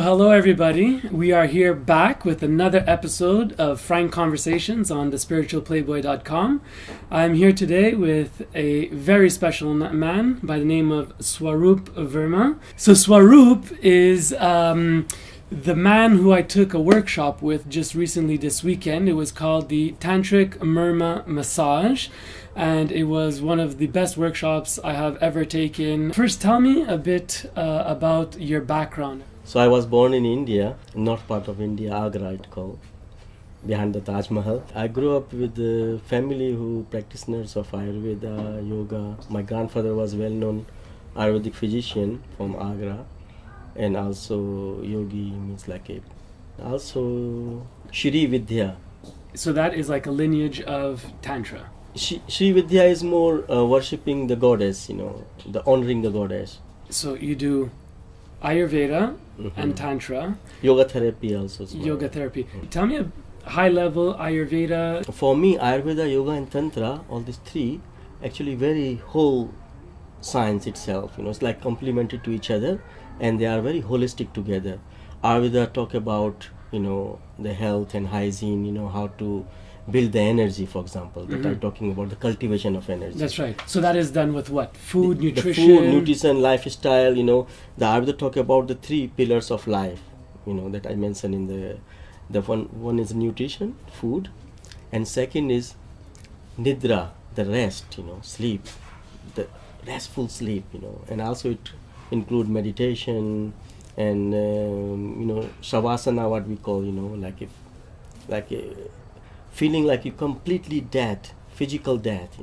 hello everybody. We are here back with another episode of Frank Conversations on the spiritualplayboy.com. I'm here today with a very special man by the name of Swaroop Verma. So Swaroop is the man who I took a workshop with just recently this weekend. It was called the Tantric Marma Massage, and it was one of the best workshops I have ever taken. First, tell me a bit about your background. So I was born in India, north part of India, Agra it called, behind the Taj Mahal. I grew up with a family who practitioners of Ayurveda, Yoga. My grandfather was well-known Ayurvedic physician from Agra, and also Yogi means like a, also Shri Vidhya. So that is like a lineage of Tantra. Shri Vidhya is more worshipping the goddess, the honoring the goddess. So you do Ayurveda and Tantra. Yoga therapy also. Yoga therapy. Tell me a high-level Ayurveda. For me, Ayurveda, Yoga and Tantra, all these three, actually very whole science itself. It's like complementary to each other, and they are very holistic together. Ayurveda talk about, the health and hygiene, how to build the energy, for example, that I'm talking about the cultivation of energy. That's right. So that is done with what? Food, nutrition? The food, nutrition, lifestyle, the Ayurveda talk about the three pillars of life, that I mentioned in the one is nutrition, food, and second is nidra, the rest, sleep, the restful sleep, and also it include meditation and, shavasana, what we call, like a feeling like you completely dead, physical death,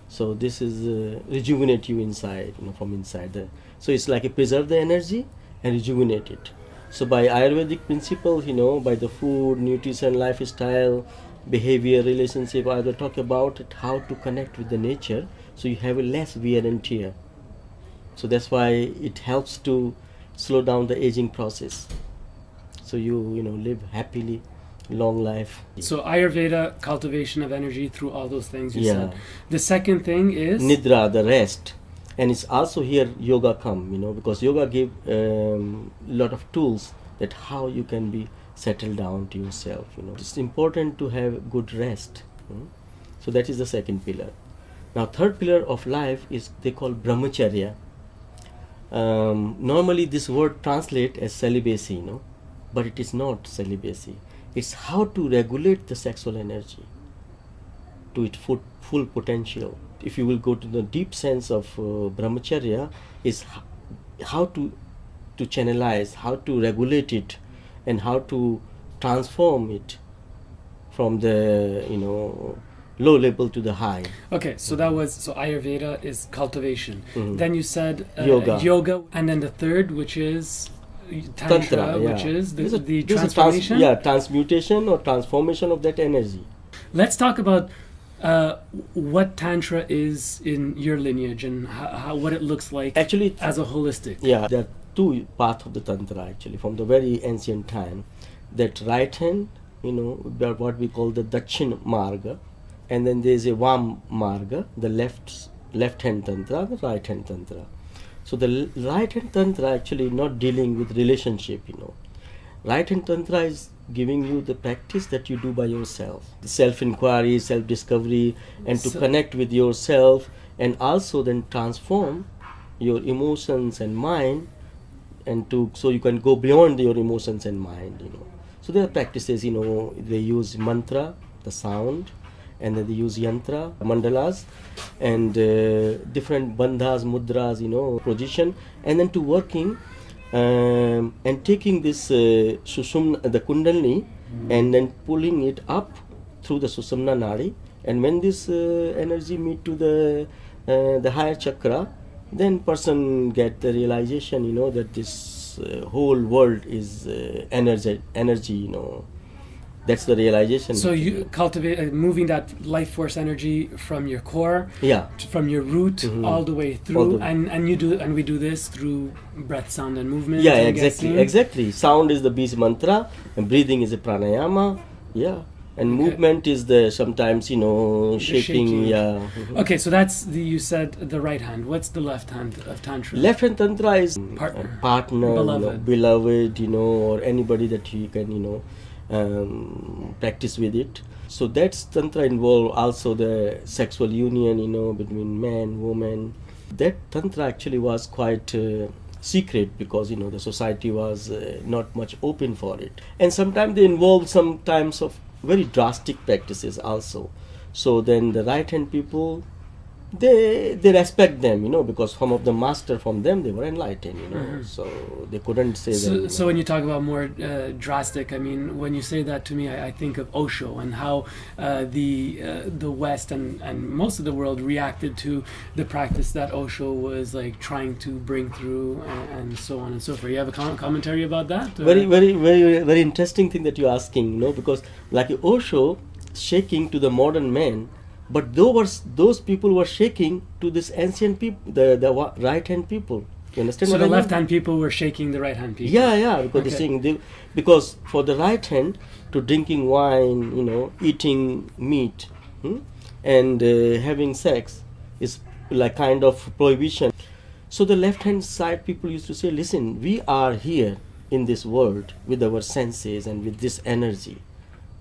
So this is rejuvenate you inside, from inside. So it's like a preserve the energy and rejuvenate it. So by Ayurvedic principle, by the food, nutrition, lifestyle, behavior, relationship, I will talk about it, how to connect with the nature, so you have a less wear and tear. So that's why it helps to slow down the aging process. So you live happily, long life. So Ayurveda, cultivation of energy through all those things you said. The second thing is nidra, the rest, and it's also here yoga come, because yoga give lot of tools that how you can be settled down to yourself. It's important to have good rest. So that is the second pillar. Now third pillar of life is they call brahmacharya. Normally this word translate as celibacy, but it is not celibacy. It's how to regulate the sexual energy to its full potential. If you will go to the deep sense of brahmacharya, is how to channelize, how to regulate it, and how to transform it from the low level to the high. Okay, so that was, so Ayurveda is cultivation. Then you said yoga, and then the third, which is Tantra, which is the transformation? Transmutation or transformation of that energy. Let's talk about what Tantra is in your lineage and how what it looks like actually as a holistic. Yeah, there are two paths of the Tantra actually from the very ancient time. That right hand, what we call the Dakshin Marga, and then there is a Vam Marga, the left hand Tantra, the right hand Tantra. So the right hand Tantra actually not dealing with relationship, Right hand Tantra is giving you the practice that you do by yourself. Self-inquiry, self-discovery, and to connect with yourself, and also then transform your emotions and mind, and so you can go beyond your emotions and mind, So there are practices, they use mantra, the sound, and then they use yantra, mandalas, and different bandhas, mudras, position, and then to working and taking this sushumna, the kundalini, and then pulling it up through the susumna nadi, and when this energy meet to the higher chakra, then person get the realization, that this whole world is energy, That's the realization. So you cultivate, moving that life force energy from your core, from your root all the way through, and we do this through breath, sound, and movement. Yeah, exactly. Sound is the beast mantra, and breathing is a pranayama. Yeah, And movement is the sometimes, shaking. Yeah. Okay, so that's you said the right hand. What's the left hand of Tantra? Left hand Tantra is partner, beloved, or anybody that you can, practice with it. So that's Tantra involve also the sexual union, between man, woman. That Tantra actually was quite secret because, the society was not much open for it. And sometimes they involve sometimes of very drastic practices also. So then the right hand people, they respect them, because some of the master from them, they were enlightened, so they couldn't say that. So when you talk about more drastic, I mean, when you say that to me, I think of Osho and how the West and most of the world reacted to the practice that Osho was like trying to bring through and so on and so forth. You have a commentary about that? Or? Very interesting thing that you're asking, because like Osho shaking to the modern man, but those people were shaking to this ancient people, the right hand people. You understand? So the left hand people were shaking the right hand people. Yeah, because they're saying because for the right hand to drinking wine, eating meat, and having sex is like kind of prohibition. So the left hand side people used to say, listen, we are here in this world with our senses and with this energy.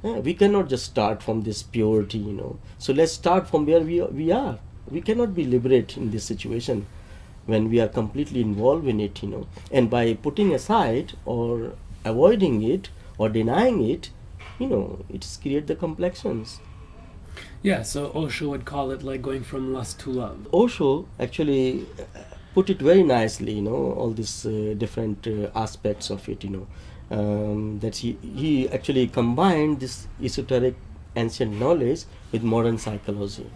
We cannot just start from this purity, So let's start from where we are. We cannot be liberated in this situation when we are completely involved in it, And by putting aside or avoiding it or denying it, it's create the complexions. Yeah, so Osho would call it like going from lust to love. Osho actually put it very nicely, all these different aspects of it, that he actually combined this esoteric ancient knowledge with modern psychology.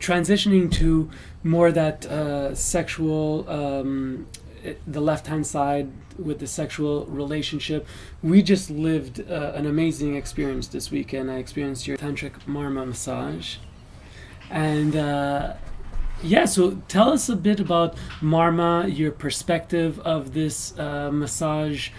Transitioning to more that sexual, the left-hand side with the sexual relationship, we just lived an amazing experience this weekend. I experienced your Tantric Marma Massage. And so tell us a bit about Marma, your perspective of this massage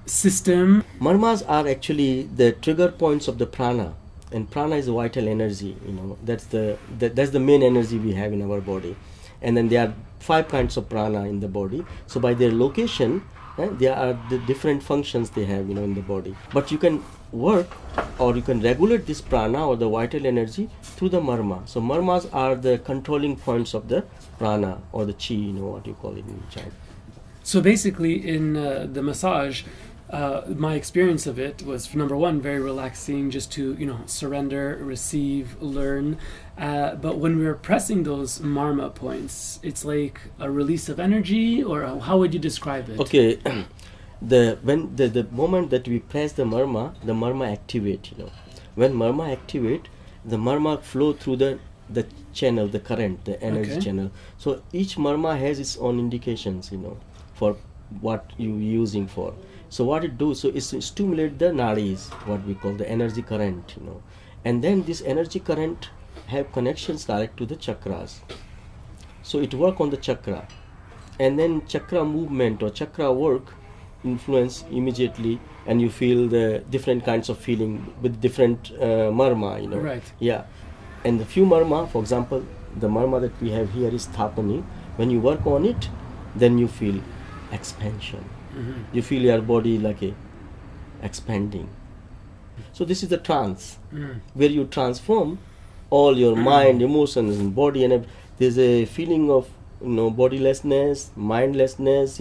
system. Marmas are actually the trigger points of the prana, and prana is vital energy. That's the main energy we have in our body, and then there are 5 kinds of prana in the body. So by their location, there are the different functions they have, in the body. But you can work or you can regulate this prana or the vital energy through the marma. So marmas are the controlling points of the prana or the chi, what you call it in China. So basically in the massage, my experience of it was, number one, very relaxing, just to, surrender, receive, learn. But when we were pressing those marma points, it's like a release of energy, or how would you describe it? Okay, the moment that we press the marma activate, When marma activate, the marma flow through the channel, the current, the energy channel. So each marma has its own indications, for what you're using for. So what it do, so it's stimulate the nadis, what we call the energy current, And then this energy current have connections direct to the chakras. So it work on the chakra. And then chakra movement or chakra work influence immediately, and you feel the different kinds of feeling with different marma, Right. Yeah. And the few marma, for example, the marma that we have here is thapani. When you work on it, then you feel expansion. You feel your body like expanding. So this is the trance, where you transform all your mind, emotions, and body, and there's a feeling of bodilessness, mindlessness,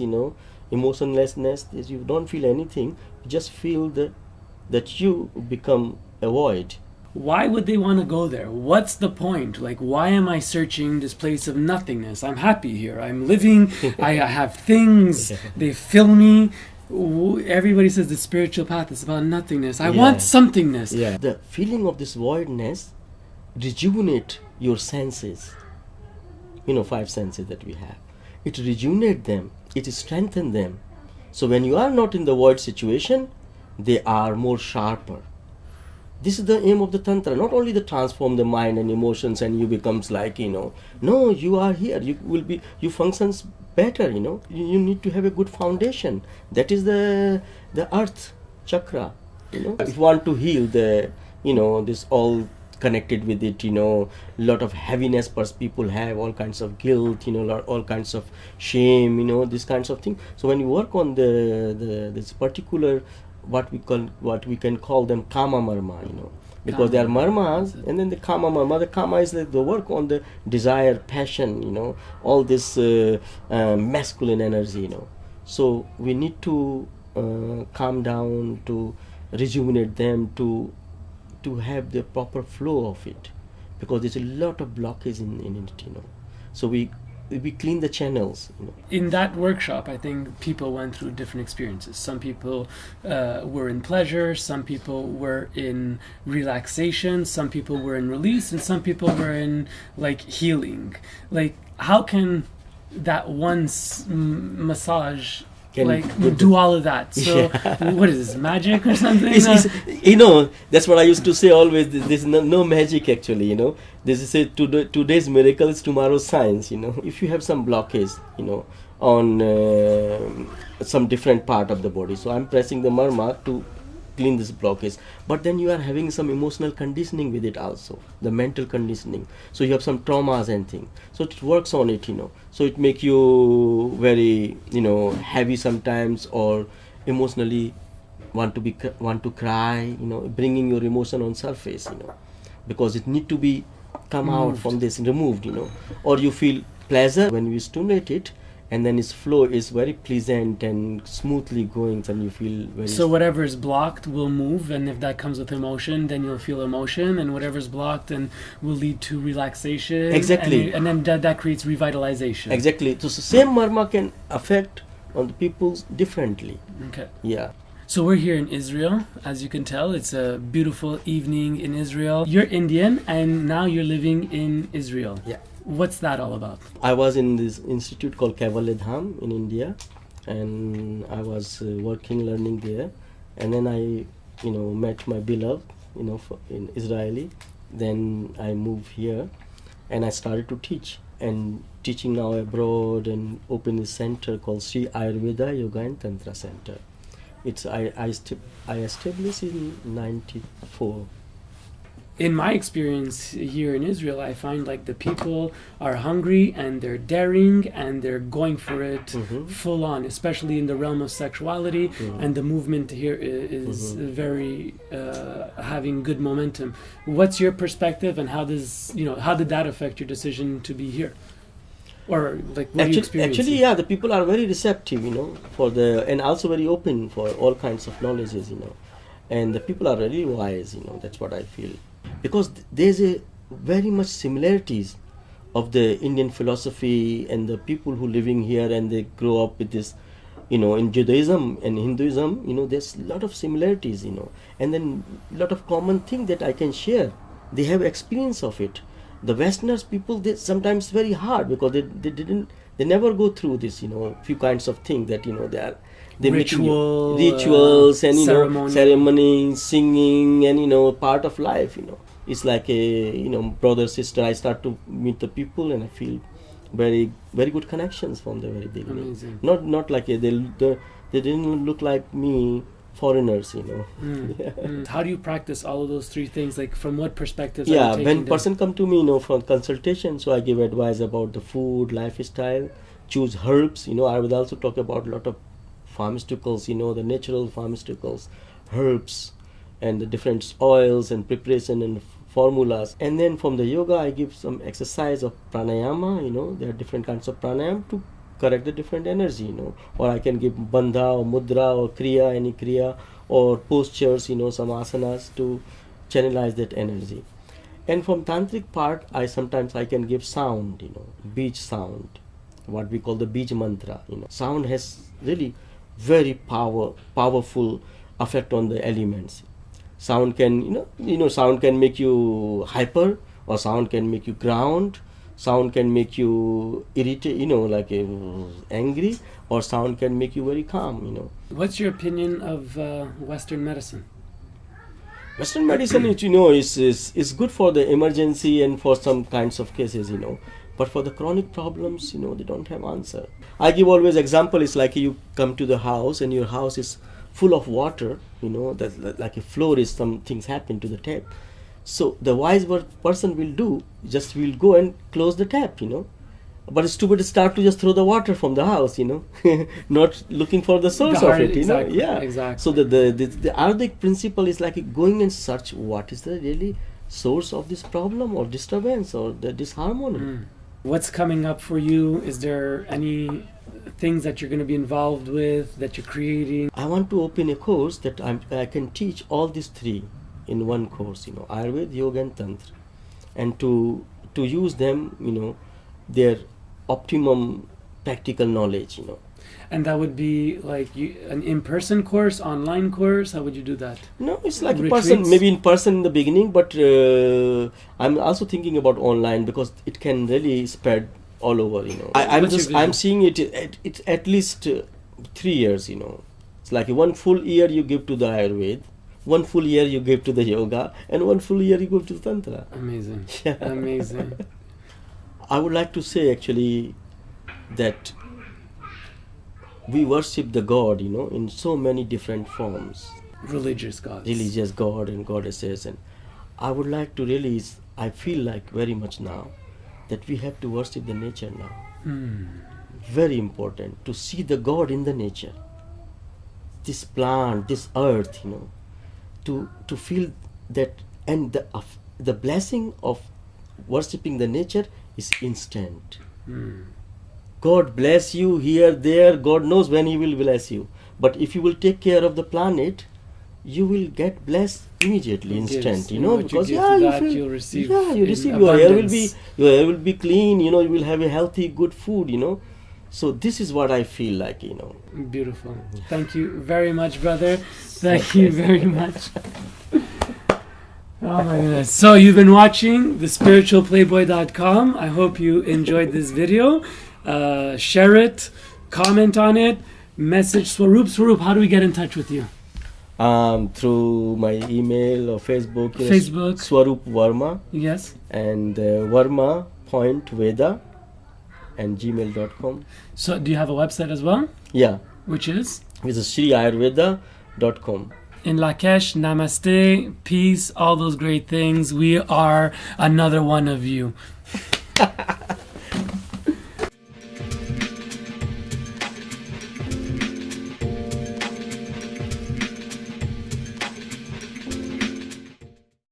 emotionlessness. You don't feel anything. You just feel that you become a void. Why would they want to go there? What's the point? Like, why am I searching this place of nothingness? I'm happy here. I'm living. I have things. They fill me. Everybody says the spiritual path is about nothingness. I want somethingness. Yeah. The feeling of this voidness rejuvenate your senses. 5 senses that we have. It rejuvenate them. It strengthen them. So when you are not in the void situation, they are more sharper. This is the aim of the Tantra, not only to transform the mind and emotions and you becomes like, no, you are here, you functions better, you need to have a good foundation. That is the earth chakra. You know, if you want to heal the, you know, this all connected with it, you know, lot of heaviness people have, all kinds of guilt, you know, all kinds of shame, you know, this kinds of thing. So when you work on this particular, what we can call them kama marma, you know, because they are marmas, and then the kama marma. The kama is the work on the desire, passion, you know, all this masculine energy, you know. So we need to calm down, to rejuvenate them, to have the proper flow of it, because there's a lot of blockage in it, you know. So we clean the channels, you know. In that workshop, I think people went through different experiences. Some people were in pleasure, some people were in relaxation, some people were in release, and some people were in like healing. Like, how can that one massage do all of that? So what is this, magic or something? You know, that's what I used to say always. There's no magic actually, you know. This is today's miracle is tomorrow's science, you know. If you have some blockage, you know, on some different part of the body, so I'm pressing the marma to clean this blockage, but then you are having some emotional conditioning with it also, the mental conditioning. So you have some traumas and things, so it works on it, you know. So it make you very, you know, heavy sometimes, or emotionally want to cry, you know, bringing your emotion on surface, you know, because it need to be come out from this, removed, you know. Or you feel pleasure when you stimulate it, and then its flow is very pleasant and smoothly going, and you feel very... So whatever is blocked will move, and if that comes with emotion, then you'll feel emotion, and whatever is blocked and will lead to relaxation. Exactly. And then that creates revitalization. Exactly. So same marma can affect on the people differently. Okay. Yeah. So we're here in Israel, as you can tell. It's a beautiful evening in Israel. You're Indian, and now you're living in Israel. Yeah. What's that all about? I was in this institute called Kaivalyadhama in India, and I was working, learning there, and then I, you know, met my beloved, you know, in Israeli. Then I moved here, and I started to teach, and teaching now abroad, and opened a center called Shri Ayurveda, Yoga and Tantra Center. It's I established in '94. In my experience here in Israel, I find like the people are hungry and they're daring and they're going for it full on, especially in the realm of sexuality, and the movement here is very having good momentum. What's your perspective, and how did that affect your decision to be here? Or like what do you experience? Actually, yeah, the people are very receptive, you know, and also very open for all kinds of knowledges, you know, and the people are really wise, you know. That's what I feel. Because there's a very much similarities of the Indian philosophy and the people who living here, and they grow up with this, you know, in Judaism and Hinduism, you know, there's a lot of similarities, you know, and then a lot of common thing that I can share. They have experience of it. The Westerners people, they sometimes very hard, because they never go through this, you know, few kinds of things that, you know, they rituals and, you know, ceremonies, singing, and, you know, part of life, you know. It's like a, you know, brother, sister. I start to meet the people, and I feel very, very good connections from the very beginning. Amazing. Not like they didn't look like me, foreigners, you know. How do you practice all of those three things? Like, from what perspectives? Yeah, when person come to me, you know, for consultation, so I give advice about the food, lifestyle, choose herbs. You know, I would also talk about a lot of pharmaceuticals, you know, the natural pharmaceuticals, herbs, and the different oils and preparation and formulas. And then from the yoga, I give some exercise of pranayama, you know. There are different kinds of pranayama to correct the different energy, you know. Or I can give bandha or mudra or kriya, any kriya, or postures, you know, some asanas to channelize that energy. And from tantric part, sometimes I can give sound, you know, beach sound, what we call the beach mantra, you know. Sound has really very powerful effect on the elements. Sound can, sound can make you hyper, or sound can make you ground. Sound can make you irritate, you know, like angry, or sound can make you very calm, you know. What's your opinion of Western medicine? Western medicine, you know, is good for the emergency and for some kinds of cases, you know. But for the chronic problems, you know, they don't have answer. I give always example. It's like you come to the house, and your house is full of water, that like a floor is, some things happen to the tap. So the wise person will go and close the tap, but it's stupid to start to just throw the water from the house, not looking for the source of it, exactly, yeah. exactly. So the Ayurvedic principle is like going and search what is the really source of this problem or disturbance or the disharmony. What's coming up for you? Is there any things that you're going to be involved with, that you're creating? I want to open a course that I can teach all these three in one course, Ayurveda, Yoga and Tantra, and to use them, their optimum practical knowledge, And that would be like an in-person course, online course? How would you do that? No, it's like Retreats? a person, maybe in person in the beginning, but I'm also thinking about online because it can really spread all over, I'm seeing it's at least 3 years, It's like 1 full year you give to the Ayurveda, 1 full year you give to the yoga, and 1 full year you give to the Tantra. Amazing. Yeah. Amazing. I would like to say actually that we worship the God, in so many different forms. Religious gods. Religious God and goddesses. And I would like to really, I feel like very much now that we have to worship the nature now. Very important to see the God in the nature. This plant, this earth, to feel that, and the blessing of worshipping the nature is instant. God bless you here, there, God knows when He will bless you. But if you will take care of the planet, you will get blessed immediately, instant, because you'll receive you receive, abundance. your hair will be clean, you will have a healthy, good food, So this is what I feel like, Beautiful. Thank you very much, brother. Thank you very much. Oh my goodness. So you've been watching the spiritualplayboy.com. I hope you enjoyed this video. Share it, comment on it, message Swaroop. Swaroop, how do we get in touch with you? Through my email or Facebook. Facebook. Swaroop Verma. Yes. And Verma.Veda and gmail.com. So do you have a website as well? Yeah. Which is? Which is ShriAyurveda.com. In Lakesh, namaste, peace, all those great things. We are another one of you.